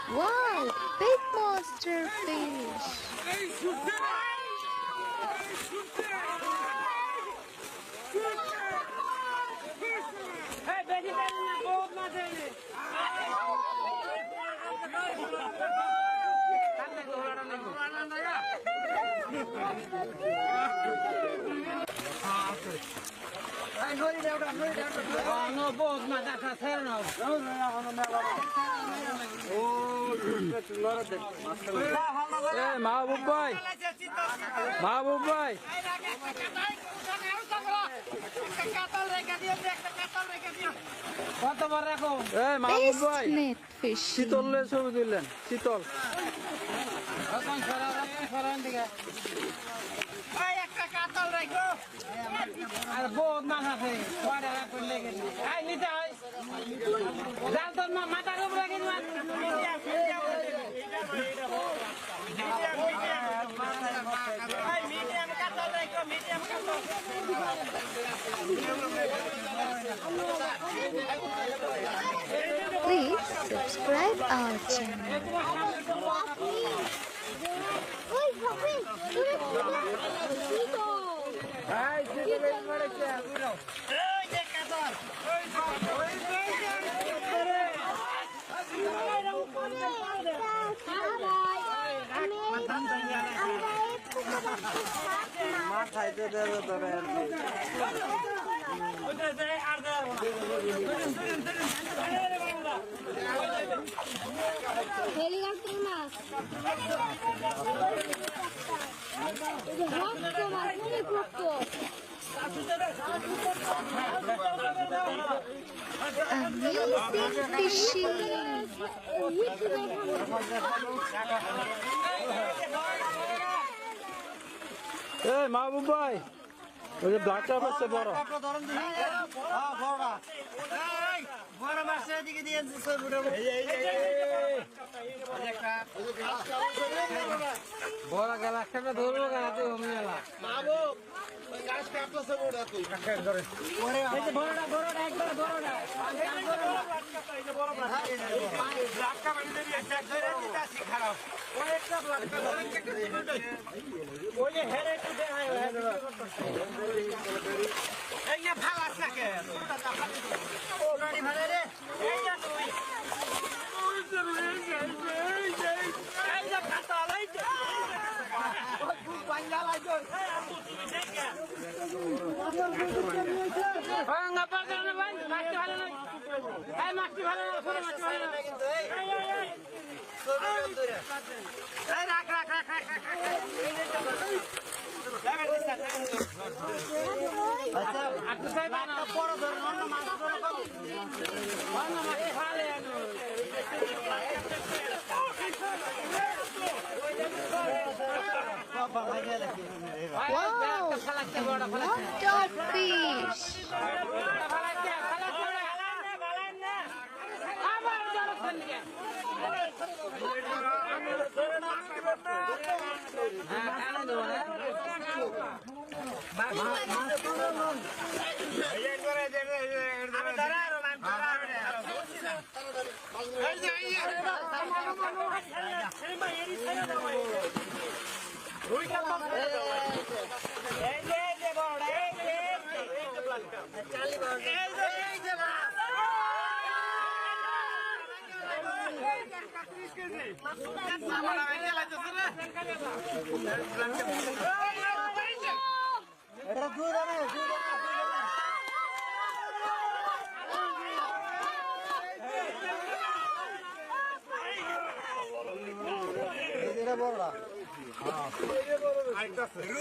Wow, big monster fish. মাহবুব ভাই, মাহবুব ভাই, কত বার রাখো? মাহবুব ভাই, শীতল ছবি তুললেন, শীতল বহুত মাছ আছে, মাথার উপরে Please subscribe our channel. Helicopter মাছ Amazing fishing. মাহবুব ভাই, ওই যে ব্লাড কাপ আছে বড়, বড় গেলা একটা ধরবো গেলা তুই হোম গেলা Wow, what a fish.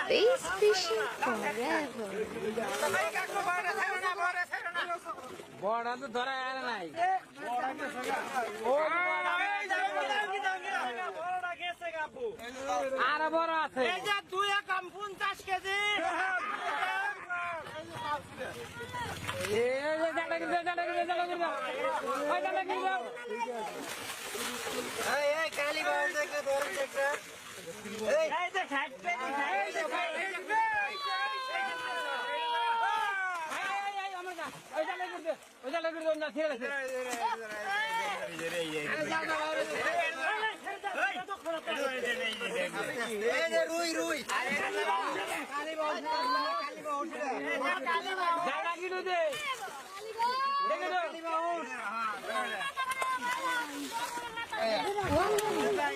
Bass fishing forever. বড়া তো ধরা আর নাই আর বড় আছে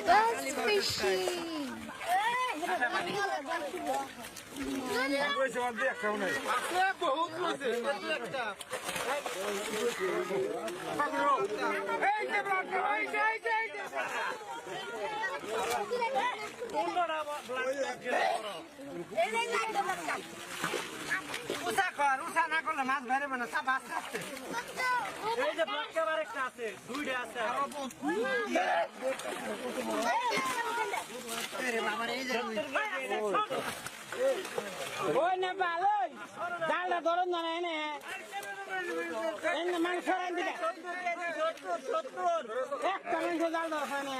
Bass fishing. উঠা না করলে মাছ বাইরে মানে সব মাছ খাচ্ছে এই যে ব্লকের একটা আছে দুইটা আছে ওই না ভালো জালটা ধরুন না এনে মাংস দিকে একটা মাংস জাল ধরছে না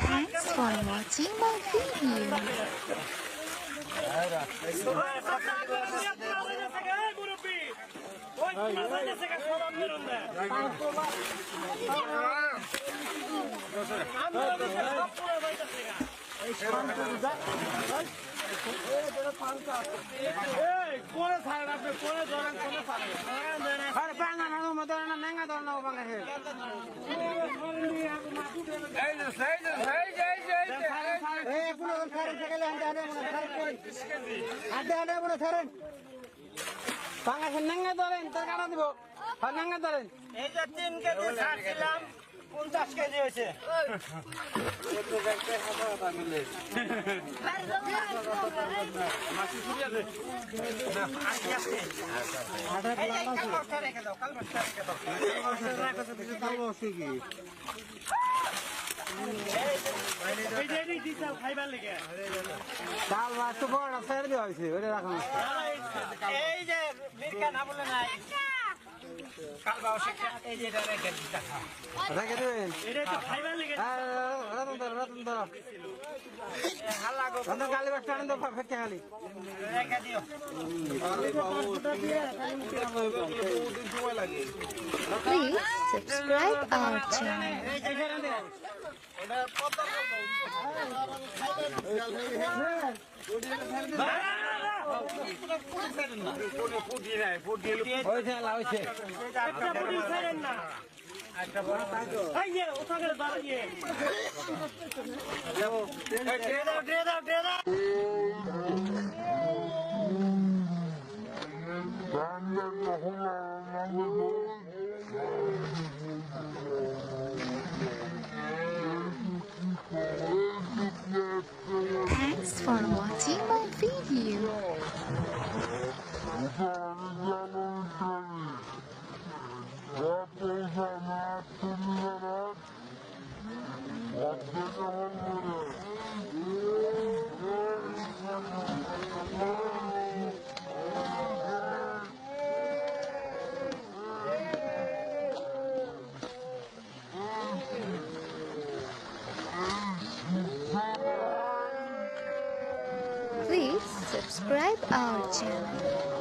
Thanks for watching my video. Nanga ধরেন তার কাটা দিব নাঙ্গা ধরেন এই যে 3 কেজি ছাড়ছিলাম 50 কেজি হয়েছে চাল মাছ তো বড় ছেড়ে দেওয়া হয়েছে ওটা রাখুন এই যে মিরকা না বলে নাই রেখে দেবেন রতন ধরো গালি বাস টানেন তো ফেটে খালি Please subscribe our channel. Thanks for watching my video. Please subscribe our channel.